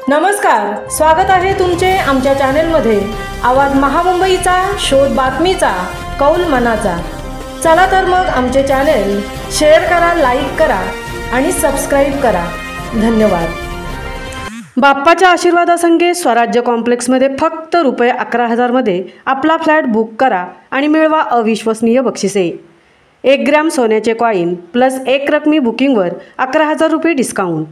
नमस्कार, स्वागत आहे तुमचे आमच्या चॅनेलमध्ये। आवाज महामुंबईचा, शोध बातमीचा, कौल मनाचा। चला तर मग आमचे चॅनेल शेअर करा, लाईक करा आणि सबस्क्राइब करा। धन्यवाद। बाप्पाच्या आशीर्वादासंगे स्वराज्य कॉम्प्लेक्समध्ये फक्त ₹11,000 मध्ये आपला फ्लॅट बुक करा आणि मिळवा अविश्वसनीय बक्षिसे। 1 ग्रॅम सोन्याचे कॉइन प्लस 1 रकमी बुकिंगवर ₹11,000 डिस्काउंट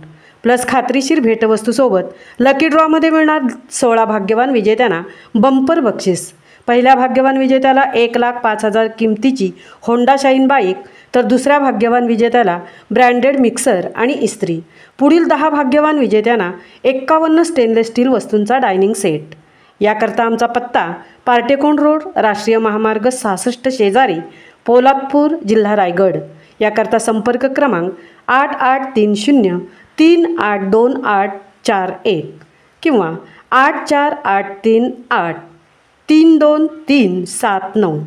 प्लस खात्रीशीर भेटवस्तूसोबत लकी ड्रॉमध्ये मिळणार 16 भाग्यवान विजेत्यांना बंपर बक्षीस। पहिल्या भाग्यवान विजेत्याला 1,05,000 किमतीची होंडा शाईन बाईक, तर दुसऱ्या भाग्यवान विजेत्याला ब्रँडेड मिक्सर आणि इस्त्री। पुढील 10 भाग्यवान विजेत्यांना 51 स्टेनलेस स्टील वस्तूंचा डायनिंग सेट। याकरता आमचा पत्ता पार्टेकोन रोड, राष्ट्रीय महामार्ग 66 शेजारी, पोलादपूर, जिल्हा रायगड। याकरता संपर्क क्रमांक 8830382841 किंवा 8483832379।